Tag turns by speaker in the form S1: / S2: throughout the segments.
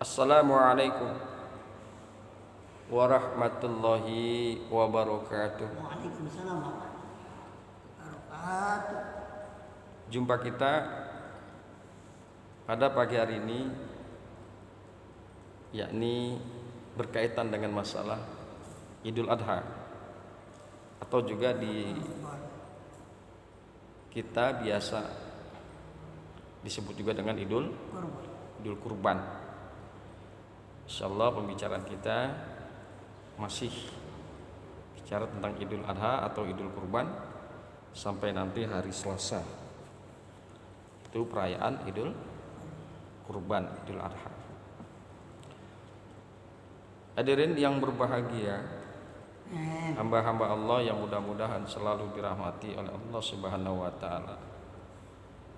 S1: Assalamualaikum warahmatullahi wabarakatuh.
S2: Waalaikumsalam wabarakatuh.
S1: Jumpa kita pada pagi hari ini, yakni berkaitan dengan masalah Idul Adha, atau juga di kita biasa disebut juga dengan Idul Kurban. Insyaallah pembicaraan kita masih bicara tentang Idul Adha atau Idul Kurban sampai nanti hari Selasa. Itu perayaan Idul Kurban, Idul Adha. Hadirin yang berbahagia, hamba-hamba Allah yang mudah-mudahan selalu dirahmati oleh Allah Subhanahu wa taala.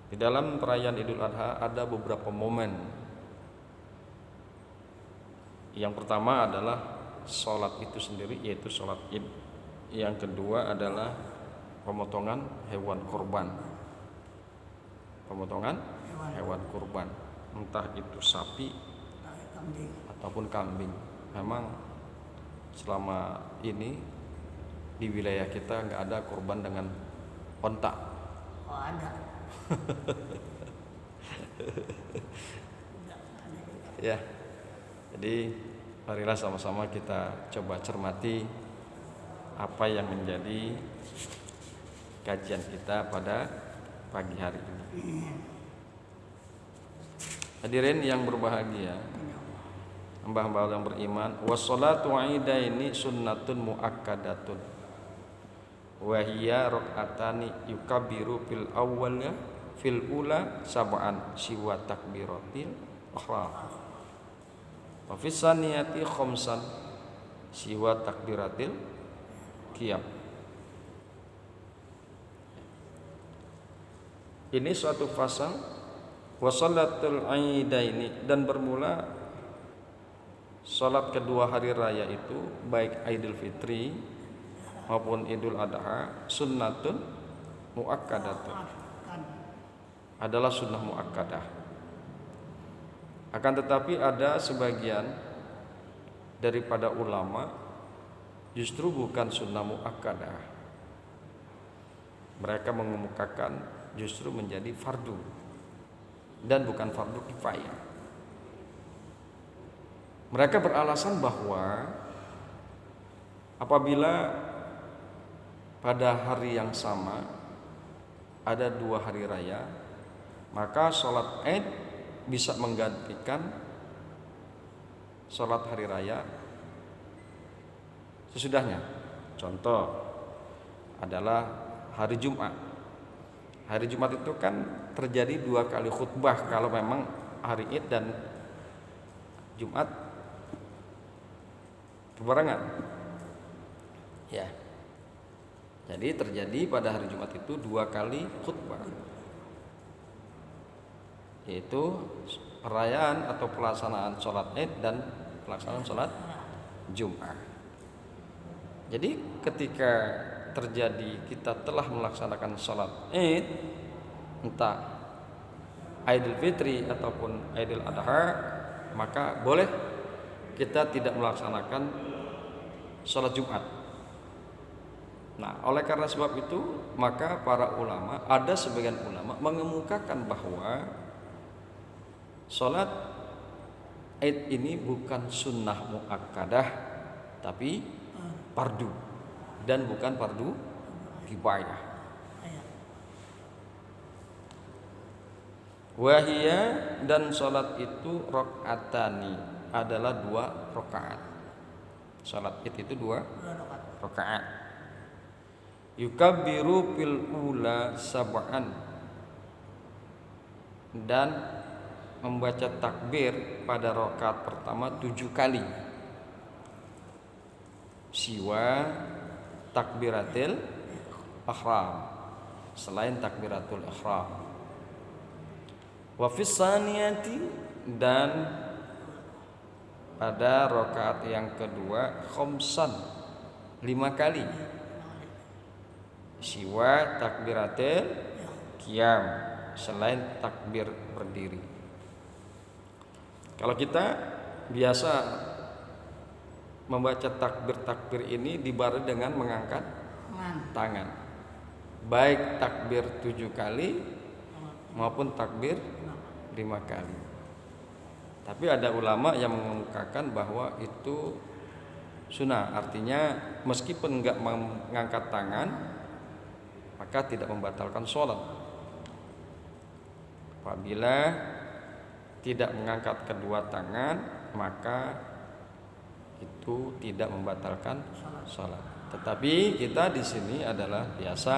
S1: Di dalam perayaan Idul Adha ada beberapa momen. Yang pertama adalah sholat itu sendiri, yaitu sholat Id. Yang kedua adalah pemotongan hewan kurban. Pemotongan hewan kurban, entah itu sapi ataupun kambing. Memang selama ini di wilayah kita nggak ada kurban dengan onta.
S2: Oh, ada.
S1: Ya. Jadi marilah sama-sama kita coba cermati apa yang menjadi kajian kita pada pagi hari ini. Hadirin yang berbahagia, hamba-hamba yang beriman, wassalatu idaini sunnatun muakkadatun wa hiya rak'atani yukabbiru fil awwal fil ula sab'an siwa takbiratil ihram wa fis saniyati khamsan siwa takbiratil qiyam. Ini suatu fasal wasalatul aidaini, dan bermula salat kedua hari raya itu baik Idul Fitri maupun Idul Adha sunnatun muakkadatun, adalah sunnah muakkadah. Akan tetapi ada sebagian daripada ulama justru bukan sunnah muakkadah. Mereka mengemukakan justru menjadi fardu dan bukan fardu kifayah. Mereka beralasan bahwa apabila pada hari yang sama ada dua hari raya, maka sholat Id bisa menggantikan sholat hari raya sesudahnya. Contoh adalah hari Jumat. Hari Jumat itu kan terjadi dua kali khutbah kalau memang hari Id dan Jumat berbarengan. Ya. Jadi terjadi pada hari Jumat itu dua kali khutbah, yaitu perayaan atau pelaksanaan sholat Id dan pelaksanaan sholat Jumat. Jadi ketika terjadi kita telah melaksanakan sholat Id, entah Idul Fitri ataupun Idul Adha, maka boleh kita tidak melaksanakan sholat Jumat. Nah, oleh karena sebab itu, maka para ulama, ada sebagian ulama mengemukakan bahwa sholat Id ini bukan sunnah muakkadah, tapi fardu, dan bukan fardu kifayah. Wahia, dan sholat itu rakaatani, adalah dua rakaat. Sholat Id itu dua rakaat. Yukabbiru fil ula sab'an, dan membaca takbir pada rakaat pertama 7 kali. Siwa takbiratil ihram, selain takbiratul ihram. Wa fis saniyati, dan pada rakaat yang kedua khamsan, 5 kali. Siwa takbiratil qiyam, selain takbir berdiri. Kalau kita biasa membaca takbir ini dibarengi dengan mengangkat tangan, baik takbir 7 kali maupun takbir 5 kali. Tapi ada ulama yang mengemukakan bahwa itu sunnah, artinya meskipun enggak mengangkat tangan maka tidak membatalkan sholat. Apabila tidak mengangkat kedua tangan maka itu tidak membatalkan sholat. Tetapi kita di sini adalah biasa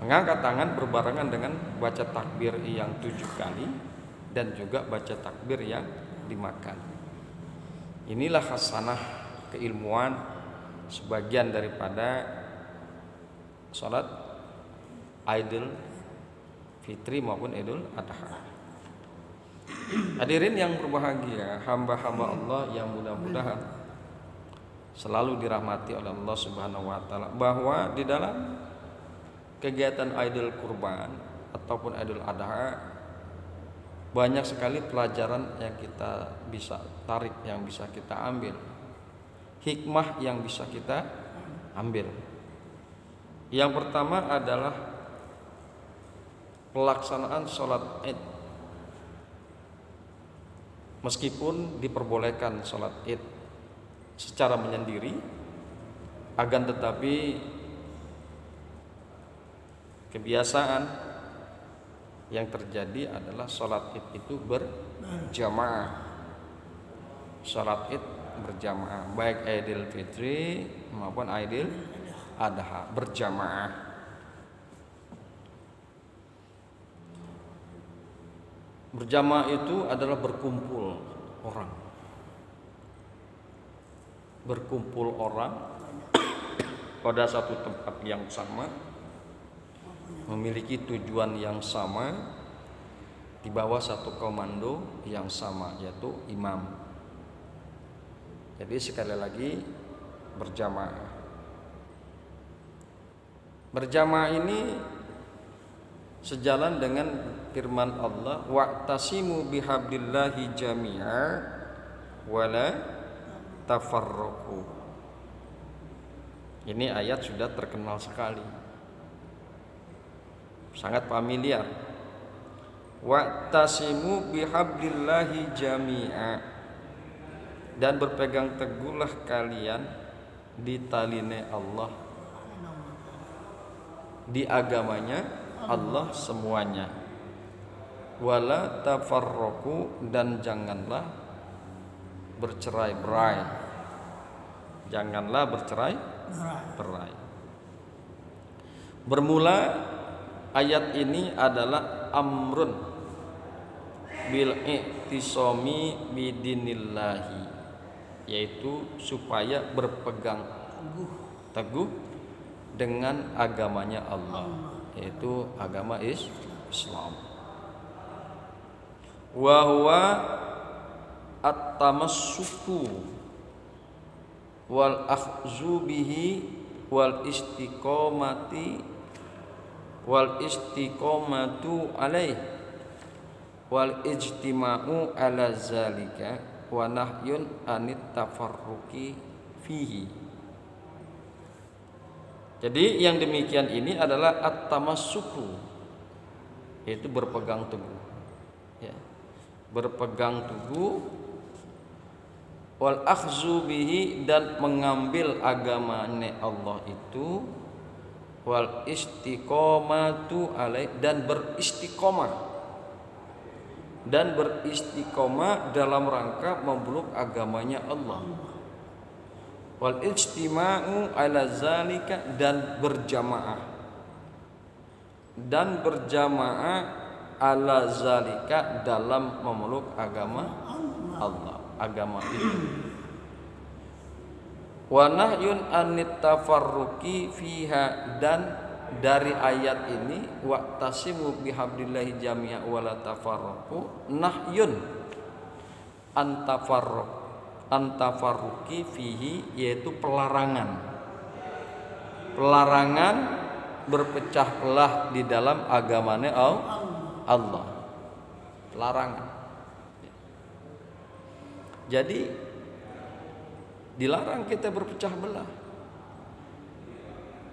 S1: mengangkat tangan berbarengan dengan baca takbir yang 7 kali dan juga baca takbir yang 5 kali. Inilah hasanah keilmuan sebagian daripada sholat Idul Fitri maupun Idul Adha. Hadirin yang berbahagia, hamba-hamba Allah yang mudah-mudahan selalu dirahmati oleh Allah Subhanahu wa taala, bahwa di dalam kegiatan Idul Kurban ataupun Idul Adha banyak sekali pelajaran yang kita bisa tarik, yang bisa kita ambil, hikmah yang bisa kita ambil. Yang pertama adalah pelaksanaan sholat Id. Meskipun diperbolehkan sholat Id secara menyendiri, akan tetapi kebiasaan yang terjadi adalah sholat Id itu berjamaah. Sholat Id berjamaah, baik Idul Fitri maupun Idul Adha berjamaah. Berjamaah itu adalah berkumpul orang. Berkumpul orang pada satu tempat yang sama, memiliki tujuan yang sama, di bawah satu komando yang sama, yaitu imam. Jadi sekali lagi berjamaah. Berjamaah ini sejalan dengan firman Allah, wa'tasimu bihablillahi jami'a wala tafarraqu. Ini ayat sudah terkenal sekali, sangat familiar. Wa'tasimu bihablillahi jami'a, dan berpegang teguhlah kalian di taline Allah, di agamanya Allah semuanya. Wala tafarraqu, dan janganlah bercerai-berai. Janganlah bercerai-berai. Bermula ayat ini adalah amrun bil i'tisami bidinillahi, yaitu supaya berpegang teguh dengan agamanya Allah, yaitu agama Islam. Wa huwa at-tamassuku wal akhzu bihi wal istiqamatu alaih wal ijtima'u ala zalika wa nahyun anit tafarruqi fihi. Jadi yang demikian ini adalah at-tamassuku, yaitu berpegang teguh, ya. Berpegang teguh, wal akhzu bihi, dan mengambil agamanya Allah itu, wal istiqamatu alaih, dan beristiqomah dalam rangka memeluk agamanya Allah. Wal ijtima'u ala zalika, dan berjamaah ala zalika dalam memeluk agama Allah, agama itu. Wa nahyun anit tafarruqi fiha, dan dari ayat ini wa'tasimu bihablillahi jami'a wala tafarraqu, nahyun antafarruqi fihi, yaitu pelarangan berpecah belah di dalam agamanya Allah. Larangan. Jadi dilarang kita berpecah belah.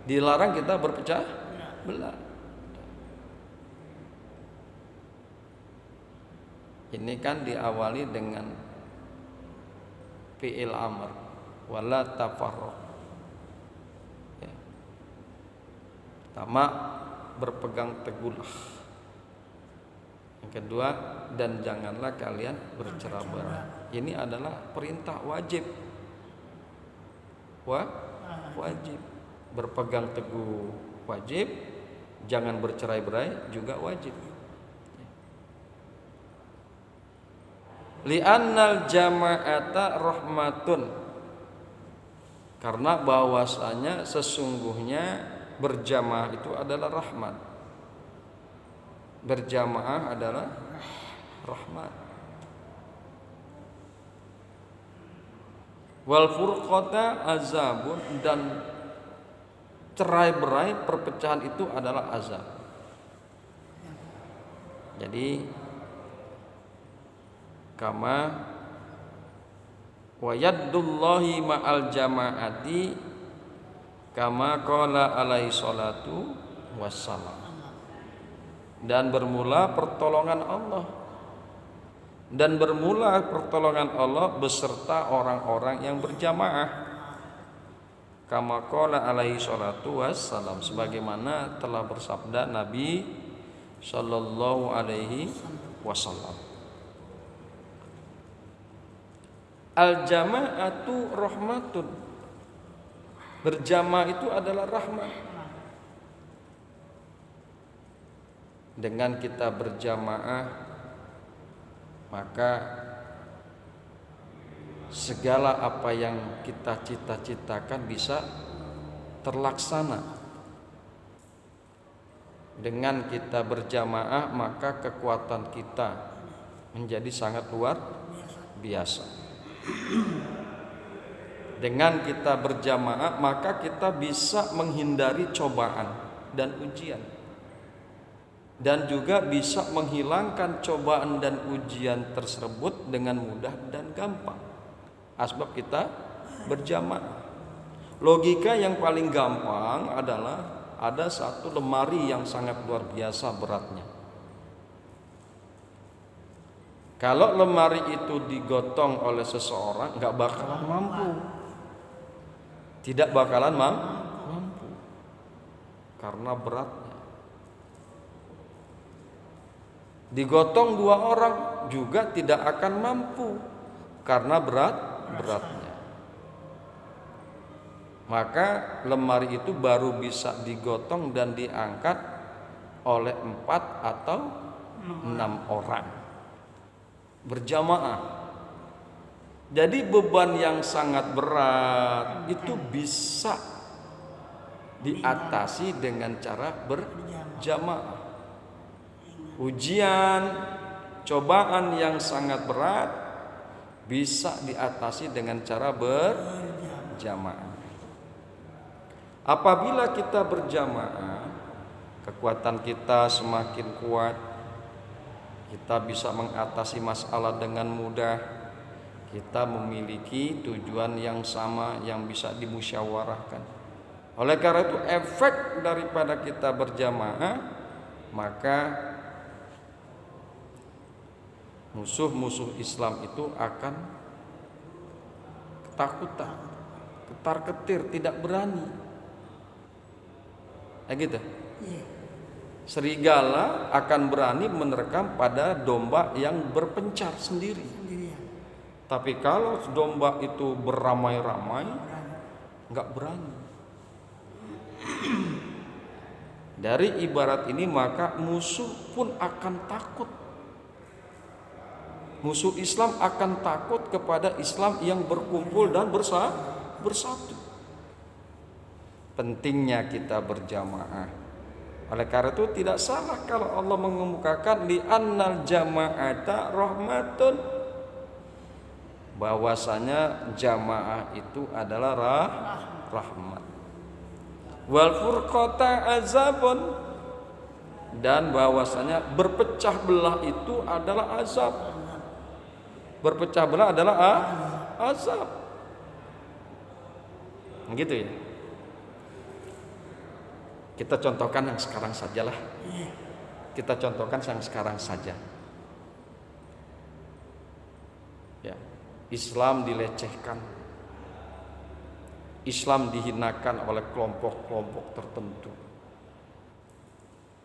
S1: Dilarang kita berpecah belah. Ini kan diawali dengan fi'il amr, wala tafarraq. Ya. Pertama, berpegang teguhlah. Yang kedua, dan janganlah kalian bercerai-berai. Ini adalah perintah wajib. Wajib. Berpegang teguh wajib, jangan bercerai-berai juga wajib. Li'annal jama'ata rahmatun, karena bahwasanya sesungguhnya berjamaah itu adalah rahmat. Berjamaah adalah rahmat. Wal furqata azabun, dan cerai-berai perpecahan itu adalah azab. Jadi kama wa yaddullahi ma'al jama'ati kama qala alaihi salatu wassalam. Dan bermula pertolongan Allah, dan bermula pertolongan Allah beserta orang-orang yang berjamaah. Kama qala alaihi salatu wassalam, sebagaimana telah bersabda Nabi sallallahu alaihi wasallam. Al jama'atu rahmatun, berjamaah itu adalah rahmat. Dengan kita berjamaah, maka segala apa yang kita cita-citakan bisa terlaksana. Dengan kita berjamaah, maka kekuatan kita menjadi sangat luar biasa. Dengan kita berjamaah, maka kita bisa menghindari cobaan dan ujian, dan juga bisa menghilangkan cobaan dan ujian tersebut dengan mudah dan gampang. Asbab kita berjamaah. Logika yang paling gampang adalah ada satu lemari yang sangat luar biasa beratnya. Kalau lemari itu digotong oleh seseorang, nggak bakalan mampu. Tidak bakalan mampu karena beratnya. Digotong dua orang juga tidak akan mampu karena beratnya. Maka lemari itu baru bisa digotong dan diangkat oleh 4 atau 6 orang berjamaah. Jadi beban yang sangat berat itu bisa diatasi dengan cara berjamaah. Ujian, cobaan yang sangat berat bisa diatasi dengan cara berjamaah. Apabila kita berjamaah, kekuatan kita semakin kuat. Kita bisa mengatasi masalah dengan mudah. Kita memiliki tujuan yang sama yang bisa dimusyawarahkan. Oleh karena itu, efek daripada kita berjamaah, maka musuh-musuh Islam itu akan ketakutan, ketar-ketir, tidak berani. Gitu. Serigala akan berani menerkam pada domba yang berpencar sendiri. Tapi kalau domba itu beramai-ramai, nggak berani. Dari ibarat ini maka musuh pun akan takut. Musuh Islam akan takut kepada Islam yang berkumpul dan bersatu. Pentingnya kita berjamaah. Oleh karena itu tidak salah kalau Allah mengemukakan li'annal jama'ata rahmatun, bahwasanya jamaah itu adalah rahmat. Wal furqata azabun, dan bahwasanya berpecah belah itu adalah azab. berpecah belah adalah azab. Gitu ya. Kita contohkan yang sekarang sajalah. Kita contohkan yang sekarang saja. Ya, Islam dilecehkan. Islam dihinakan oleh kelompok-kelompok tertentu.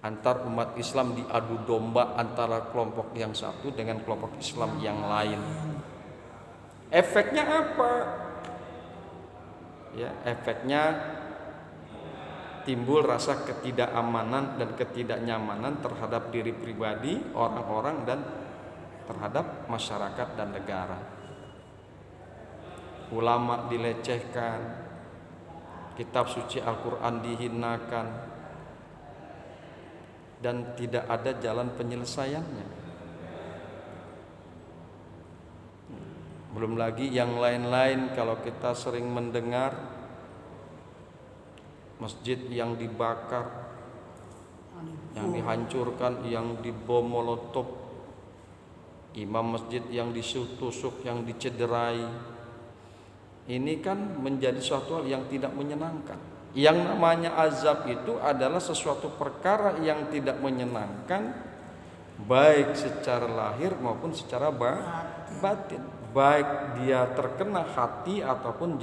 S1: Antar umat Islam diadu domba antara kelompok yang satu dengan kelompok Islam yang lain. Efeknya apa? Ya, efeknya timbul rasa ketidakamanan dan ketidaknyamanan terhadap diri pribadi, orang-orang, dan terhadap masyarakat dan negara. Ulama dilecehkan, kitab suci Al-Quran dihinakan, dan tidak ada jalan penyelesaiannya. Belum lagi yang lain-lain, kalau kita sering mendengar masjid yang dibakar, yang dihancurkan, yang dibom molotov, imam masjid yang ditusuk, yang dicederai. Ini kan menjadi suatu hal yang tidak menyenangkan. Yang namanya azab itu adalah sesuatu perkara yang tidak menyenangkan, baik secara lahir maupun secara batin. Baik dia terkena hati ataupun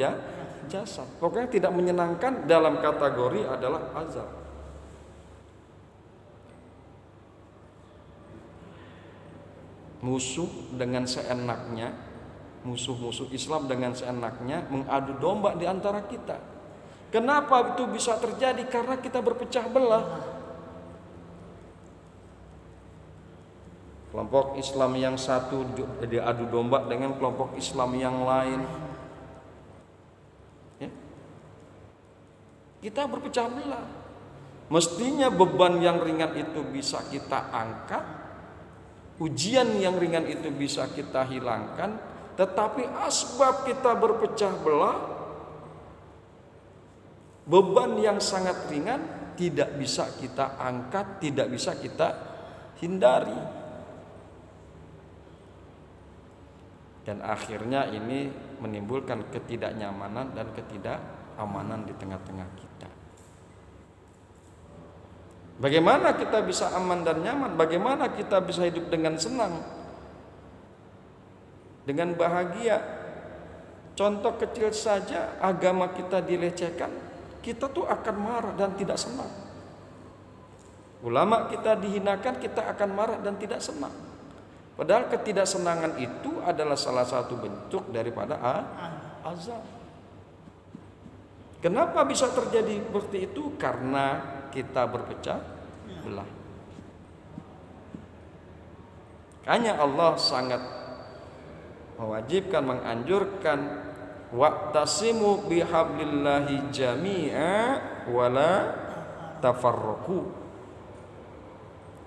S1: jasad. Pokoknya tidak menyenangkan, dalam kategori adalah azab. Musuh dengan seenaknya, musuh-musuh Islam dengan seenaknya mengadu domba di antara kita. Kenapa itu bisa terjadi? Karena kita berpecah belah. Kelompok Islam yang satu diadu domba dengan kelompok Islam yang lain. Ya. Kita berpecah belah. Mestinya beban yang ringan itu bisa kita angkat, ujian yang ringan itu bisa kita hilangkan, tetapi asbab kita berpecah belah, beban yang sangat ringan tidak bisa kita angkat, tidak bisa kita hindari. Dan akhirnya ini menimbulkan ketidaknyamanan dan ketidakamanan di tengah-tengah kita. Bagaimana kita bisa aman dan nyaman? Bagaimana kita bisa hidup dengan senang, dengan bahagia? Contoh kecil saja, agama kita dilecehkan, kita tuh akan marah dan tidak senang. Ulama kita dihinakan, kita akan marah dan tidak senang. Padahal ketidaksenangan itu adalah salah satu bentuk daripada azab. Kenapa bisa terjadi seperti itu? Karena kita berpecah belah. Hanya Allah sangat mewajibkan, menganjurkan, wa'tasimu bihablillahi jami'a wala tafarraqu.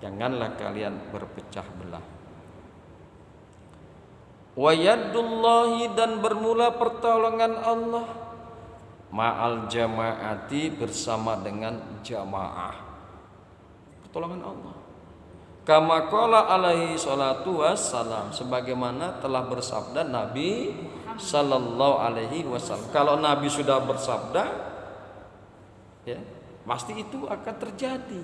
S1: Janganlah kalian berpecah belah. Wa yadullahi, dan bermula pertolongan Allah, ma'al jamaati, bersama dengan jamaah. Pertolongan Allah. Kama qala alaihi salatu wassalam, sebagaimana telah bersabda Nabi sallallahu alaihi wasallam. Kalau Nabi sudah bersabda, ya, pasti itu akan terjadi.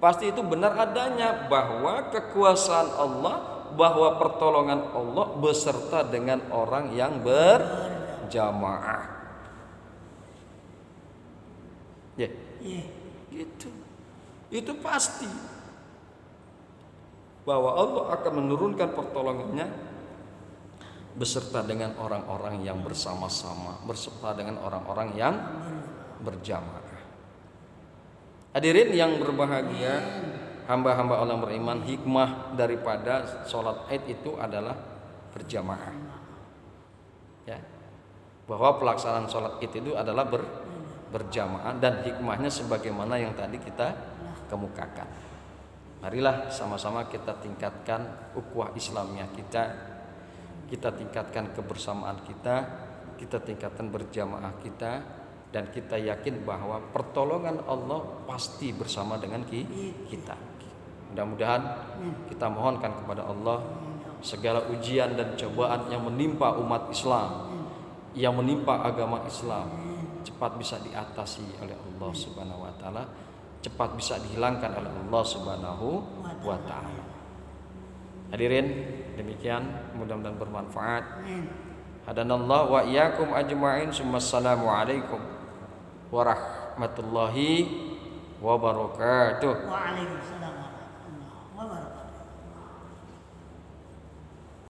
S1: Pasti itu benar adanya, bahwa kekuasaan Allah, bahwa pertolongan Allah beserta dengan orang yang berjamaah. Ya, gitu. Itu pasti bahwa Allah akan menurunkan pertolongannya beserta dengan orang-orang yang bersama-sama, beserta dengan orang-orang yang berjamaah. Hadirin yang berbahagia, hamba-hamba Allah beriman, hikmah daripada sholat Id itu adalah berjamaah. Ya, bahwa pelaksanaan sholat Id itu adalah berjamaah, dan hikmahnya sebagaimana yang tadi kita kemukakan. Marilah sama-sama kita tingkatkan ukhuwah Islamiyah kita tingkatkan kebersamaan kita tingkatkan berjamaah kita. Dan kita yakin bahwa pertolongan Allah pasti bersama dengan kita. Mudah-mudahan kita mohonkan kepada Allah segala ujian dan cobaan yang menimpa umat Islam, yang menimpa agama Islam, cepat bisa diatasi oleh Allah Subhanahu wa taala, cepat bisa dihilangkan oleh Allah Subhanahu wa taala. Hadirin, demikian, mudah-mudahan bermanfaat. Hadanallahu wa iyyakum ajma'in. Assalamu alaikum warahmatullahi wabarakatuh.
S2: Waalaikumsalam.